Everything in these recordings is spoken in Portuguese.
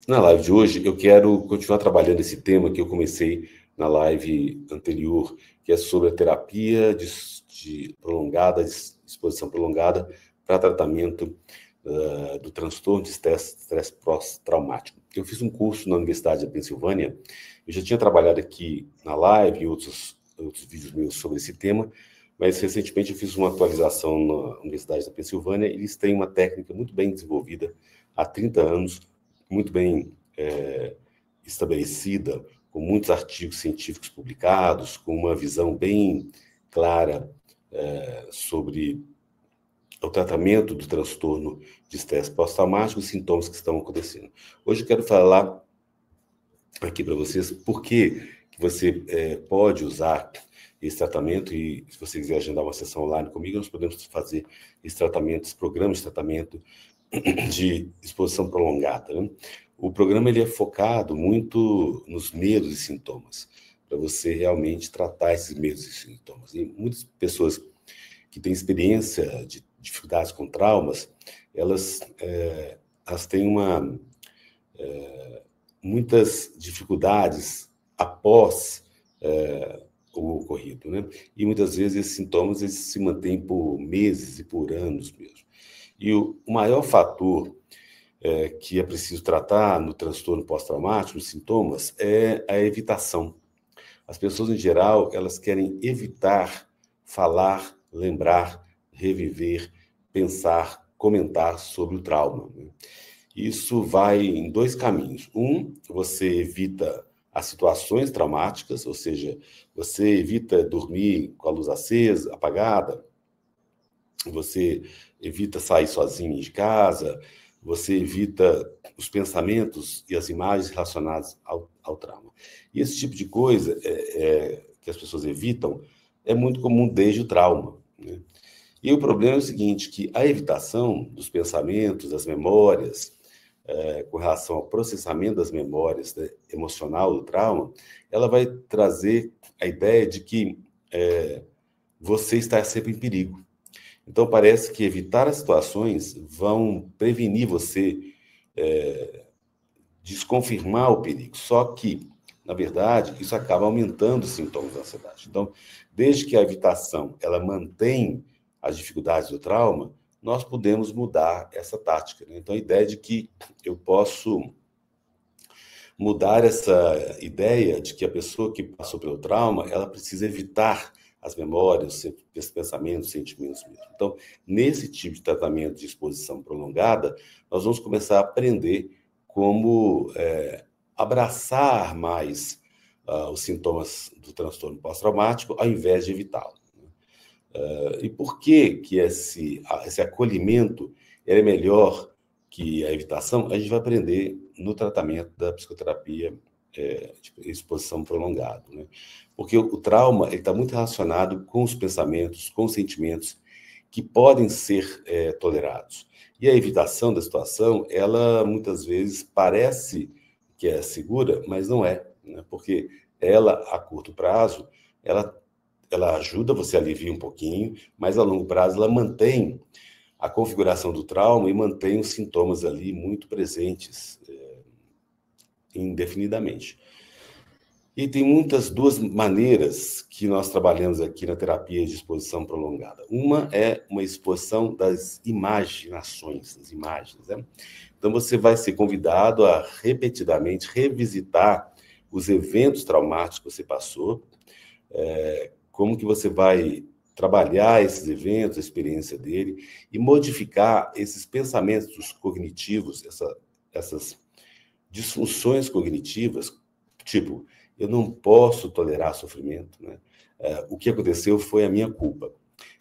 Na live de hoje, eu quero continuar trabalhando esse tema que eu comecei na live anterior, que é sobre a terapia de exposição prolongada para tratamento do transtorno de estresse pós-traumático. Eu fiz um curso na Universidade da Pensilvânia, eu já tinha trabalhado aqui na live e outros vídeos meus sobre esse tema, mas recentemente eu fiz uma atualização na Universidade da Pensilvânia e eles têm uma técnica muito bem desenvolvida há 30 anos, muito bem estabelecida, com muitos artigos científicos publicados, com uma visão bem clara sobre o tratamento do transtorno de estresse pós-traumático e os sintomas que estão acontecendo. Hoje eu quero falar aqui para vocês por que você pode usar esse tratamento, e se você quiser agendar uma sessão online comigo, nós podemos fazer esse tratamento, esse programa de tratamento de exposição prolongada, né? O programa ele é focado muito nos medos e sintomas, para você realmente tratar esses medos e sintomas. E muitas pessoas que têm experiência de dificuldades com traumas, elas têm muitas dificuldades após o ocorrido, né? E muitas vezes esses sintomas eles se mantêm por meses e por anos mesmo. E o maior fator que é preciso tratar no transtorno pós-traumático, os sintomas, é a evitação. As pessoas, em geral, elas querem evitar falar, lembrar, reviver, pensar, comentar sobre o trauma, né? Isso vai em dois caminhos. Você evita as situações traumáticas, ou seja, você evita dormir com a luz acesa, apagada, você evita sair sozinho de casa, você evita os pensamentos e as imagens relacionadas ao trauma. E esse tipo de coisa que as pessoas evitam é muito comum desde o trauma, né? E o problema é o seguinte, que a evitação dos pensamentos, das memórias, com relação ao processamento das memórias, né, emocional do trauma, ela vai trazer a ideia de que você está sempre em perigo. Então, parece que evitar as situações vão prevenir você desconfirmar o perigo. Só que, na verdade, isso acaba aumentando os sintomas da ansiedade. Então, desde que a evitação ela mantém as dificuldades do trauma, nós podemos mudar essa tática, né? Então, a ideia de que eu posso mudar essa ideia de que a pessoa que passou pelo trauma, ela precisa evitar as memórias, os pensamentos, os sentimentos mesmo. Então, nesse tipo de tratamento de exposição prolongada, nós vamos começar a aprender como abraçar mais os sintomas do transtorno pós-traumático, ao invés de evitá-lo. E por que esse acolhimento é melhor que a evitação? A gente vai aprender no tratamento da psicoterapia de exposição prolongada, né? Porque o trauma está muito relacionado com os pensamentos, com os sentimentos que podem ser tolerados. E a evitação da situação, ela muitas vezes parece que é segura, mas não é, né? Porque ela, a curto prazo, ela ajuda, você alivia um pouquinho, mas a longo prazo ela mantém a configuração do trauma e mantém os sintomas ali muito presentes indefinidamente. E tem duas maneiras que nós trabalhamos aqui na terapia de exposição prolongada. Uma é uma exposição das imaginações, das imagens, né? Então você vai ser convidado a repetidamente revisitar os eventos traumáticos que você passou, como que você vai trabalhar esses eventos, a experiência dele, e modificar esses pensamentos cognitivos, essas disfunções cognitivas, tipo, eu não posso tolerar sofrimento, né? O que aconteceu foi a minha culpa.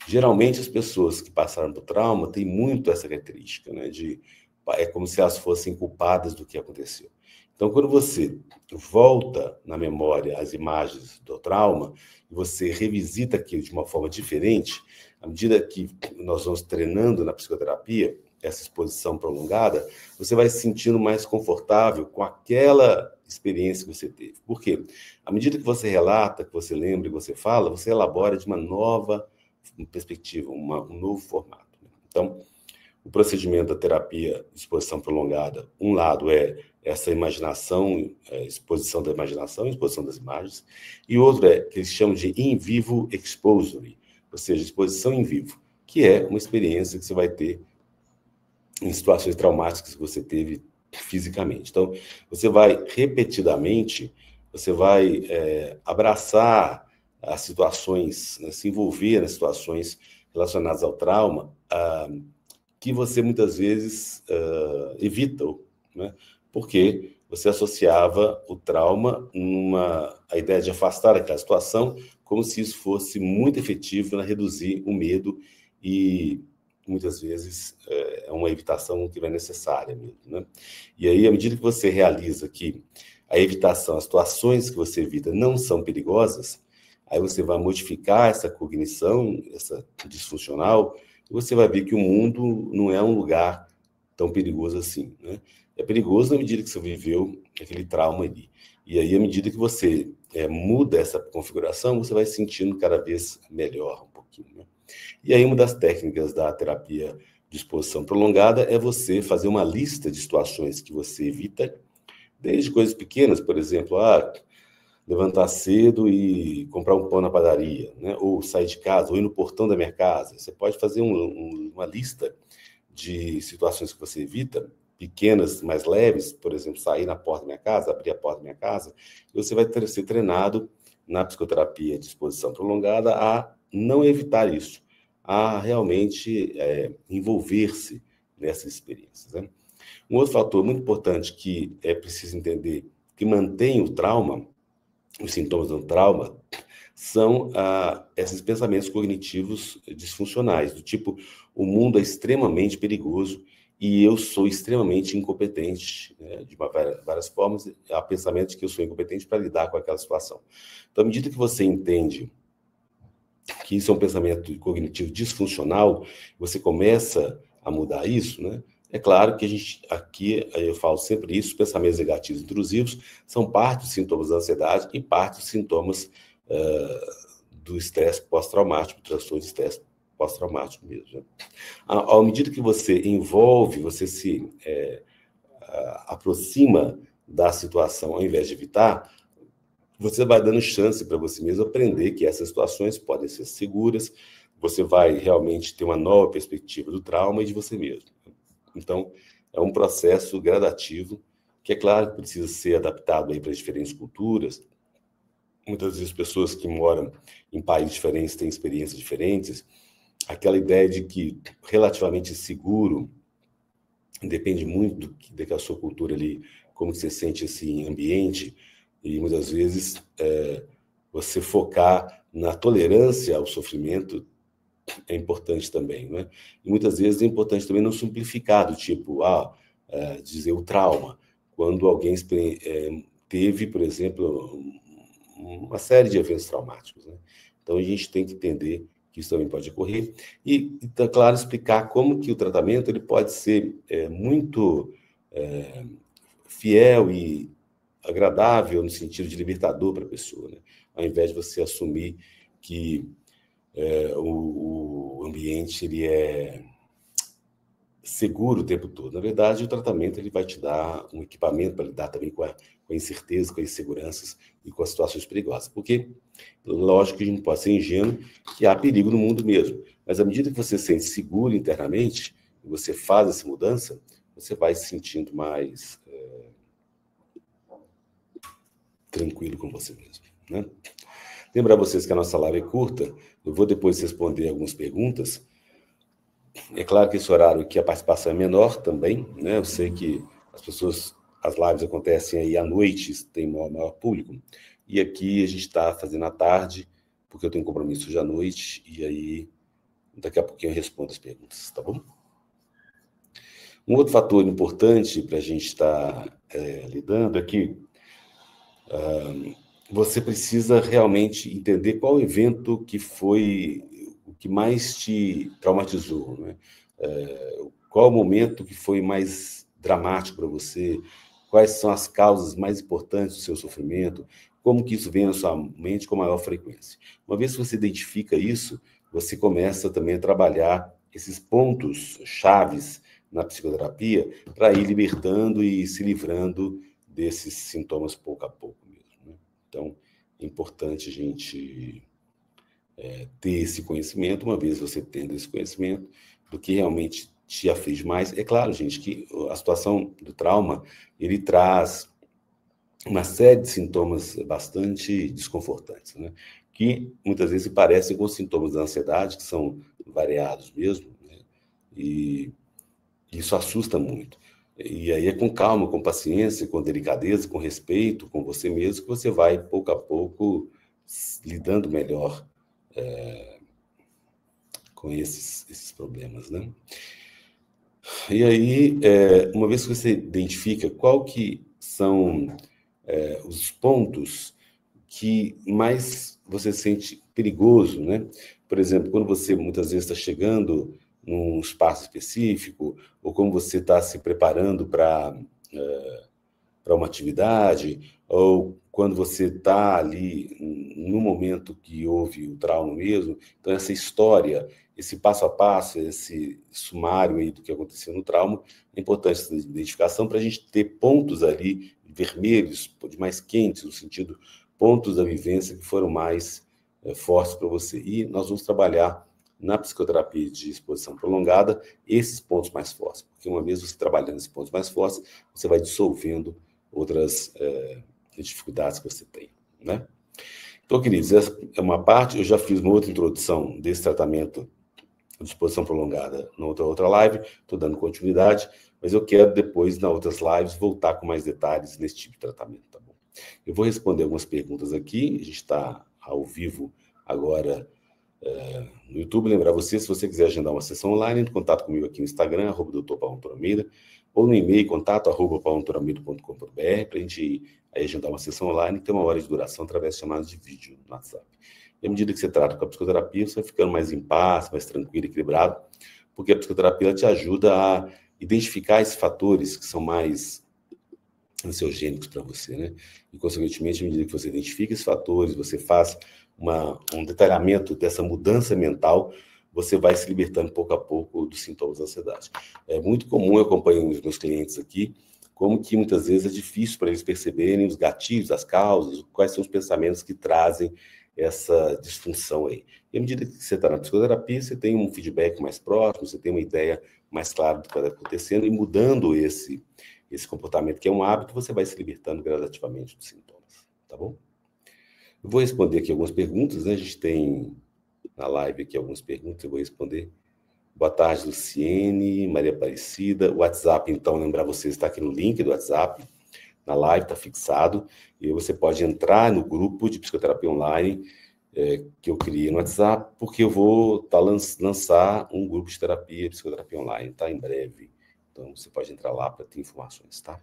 Geralmente, as pessoas que passaram por trauma têm muito essa característica, né? É como se elas fossem culpadas do que aconteceu. Então, quando você volta na memória as imagens do trauma, e você revisita aquilo de uma forma diferente, à medida que nós vamos treinando na psicoterapia, essa exposição prolongada, você vai se sentindo mais confortável com aquela experiência que você teve. Por quê? À medida que você relata, que você lembra, que você fala, você elabora de uma nova perspectiva, um novo formato. Então, o procedimento da terapia de exposição prolongada, um lado é essa imaginação, exposição da imaginação, exposição das imagens, e outro é que eles chamam de in vivo exposure, ou seja, exposição em vivo, que é uma experiência que você vai ter em situações traumáticas que você teve fisicamente. Então, você vai repetidamente, você vai abraçar as situações, né, se envolver nas situações relacionadas ao trauma, que você muitas vezes evita, né? Porque você associava o trauma a ideia de afastar aquela situação, como se isso fosse muito efetivo na reduzir o medo, e muitas vezes é uma evitação que não é necessária mesmo, né? E aí, à medida que você realiza que a evitação, as situações que você evita não são perigosas, aí você vai modificar essa cognição, essa disfuncional, e você vai ver que o mundo não é um lugar tão perigoso assim, né? É perigoso na medida que você viveu aquele trauma ali. E aí, à medida que você muda essa configuração, você vai sentindo cada vez melhor um pouquinho, né? E aí, uma das técnicas da terapia de exposição prolongada é você fazer uma lista de situações que você evita, desde coisas pequenas, por exemplo, levantar cedo e comprar um pão na padaria, né? Ou sair de casa, ou ir no portão da minha casa. Você pode fazer uma lista de situações que você evita, pequenas, mais leves, por exemplo, sair na porta da minha casa, abrir a porta da minha casa, e você vai ser treinado na psicoterapia de exposição prolongada a não evitar isso, a realmente envolver-se nessas experiências, né? Um outro fator muito importante que é preciso entender, que mantém o trauma, os sintomas do trauma, são esses pensamentos cognitivos disfuncionais, do tipo, o mundo é extremamente perigoso e eu sou extremamente incompetente, né? De várias formas, há pensamentos que eu sou incompetente para lidar com aquela situação. Então, à medida que você entende que isso é um pensamento cognitivo disfuncional, você começa a mudar isso, né? É claro que a gente, aqui, eu falo sempre isso, pensamentos negativos intrusivos são parte dos sintomas da ansiedade e parte dos sintomas do estresse pós-traumático, do transtorno de estresse pós-traumático mesmo, né? À medida que você envolve, você se aproxima da situação ao invés de evitar, você vai dando chance para você mesmo aprender que essas situações podem ser seguras, você vai realmente ter uma nova perspectiva do trauma e de você mesmo. Então, é um processo gradativo, que é claro que precisa ser adaptado aí para as diferentes culturas. Muitas vezes pessoas que moram em países diferentes têm experiências diferentes. Aquela ideia de que relativamente seguro depende muito da que a sua cultura ali, como você sente esse ambiente, e muitas vezes você focar na tolerância ao sofrimento é importante também, né? E muitas vezes é importante também não simplificar, do tipo, dizer o trauma, quando alguém teve, por exemplo, uma série de eventos traumáticos, né? Então, a gente tem que entender que isso também pode ocorrer e claro, explicar como que o tratamento ele pode ser muito fiel e agradável no sentido de libertador para a pessoa, né? Ao invés de você assumir que o ambiente ele é seguro o tempo todo. Na verdade, o tratamento ele vai te dar um equipamento para lidar também com a incerteza, com as inseguranças e com as situações perigosas. Porque, lógico que a gente não pode ser ingênuo, que há perigo no mundo mesmo. Mas à medida que você se sente seguro internamente, e você faz essa mudança, você vai se sentindo mais tranquilo com você mesmo, né? Lembrar vocês que a nossa live é curta, eu vou depois responder algumas perguntas. É claro que esse horário aqui a participação é menor também, né? Eu sei que as lives acontecem aí à noite, tem maior público, e aqui a gente está fazendo à tarde, porque eu tenho compromisso hoje à noite, e aí daqui a pouquinho eu respondo as perguntas, tá bom? Um outro fator importante para a gente estar lidando é que você precisa realmente entender qual evento que foi o que mais te traumatizou, né? Qual o momento que foi mais dramático para você? Quais são as causas mais importantes do seu sofrimento? Como que isso vem na sua mente com maior frequência? Uma vez que você identifica isso, você começa também a trabalhar esses pontos chaves na psicoterapia para ir libertando e se livrando desses sintomas pouco a pouco mesmo, né? Então, é importante a gente ter esse conhecimento, uma vez você tendo esse conhecimento do que realmente te aflige mais. É claro, gente, que a situação do trauma, ele traz uma série de sintomas bastante desconfortantes, né? Que muitas vezes parecem com sintomas da ansiedade, que são variados mesmo, né? E isso assusta muito. E aí é com calma, com paciência, com delicadeza, com respeito, com você mesmo, que você vai, pouco a pouco, lidando melhor com esses problemas, né? E aí, uma vez que você identifica qual que são os pontos que mais você sente perigoso, né? Por exemplo, quando você muitas vezes está chegando num espaço específico, ou como você está se preparando para uma atividade, ou quando você está ali no momento que houve o trauma mesmo. Então, essa história, esse passo a passo, esse sumário aí do que aconteceu no trauma, é importante essa identificação para a gente ter pontos ali vermelhos, mais quentes, no sentido, pontos da vivência que foram mais fortes para você. E nós vamos trabalhar na psicoterapia de exposição prolongada esses pontos mais fortes, porque uma vez você trabalhando esses pontos mais fortes, você vai dissolvendo outras dificuldades que você tem, né? Então, queridos, essa é uma parte. Eu já fiz uma outra introdução desse tratamento de exposição prolongada na outra live, estou dando continuidade, mas eu quero depois, nas outras lives, voltar com mais detalhes nesse tipo de tratamento, tá bom? Eu vou responder algumas perguntas aqui, a gente está ao vivo agora no YouTube. Lembrar você, se você quiser agendar uma sessão online, entre em contato comigo aqui no Instagram, @Dr. Paulo Antônio Almeida, ou no e-mail, contato@pauloantônioalmeida.com.br, para a gente aí agendar uma sessão online, que tem uma hora de duração através de chamadas de vídeo no WhatsApp. E à medida que você trata com a psicoterapia, você vai ficando mais em paz, mais tranquilo, equilibrado, porque a psicoterapia te ajuda a identificar esses fatores que são mais ansiogênicos para você, né? E, consequentemente, à medida que você identifica esses fatores, você faz um detalhamento dessa mudança mental, você vai se libertando pouco a pouco dos sintomas da ansiedade. É muito comum, eu acompanho os meus clientes aqui, como que muitas vezes é difícil para eles perceberem os gatilhos, as causas, quais são os pensamentos que trazem essa disfunção aí. E à medida que você está na psicoterapia, você tem um feedback mais próximo, você tem uma ideia mais clara do que está acontecendo, e mudando esse comportamento, que é um hábito, você vai se libertando gradativamente dos sintomas, tá bom? Eu vou responder aqui algumas perguntas, né? A gente tem na live aqui algumas perguntas, eu vou responder. Boa tarde, Luciene, Maria Aparecida. O WhatsApp, então, lembrar vocês, está aqui no link do WhatsApp, na live, está fixado, e você pode entrar no grupo de psicoterapia online que eu criei no WhatsApp, porque eu vou lançar um grupo de terapia, psicoterapia online, tá? Em breve. Então, você pode entrar lá para ter informações, tá?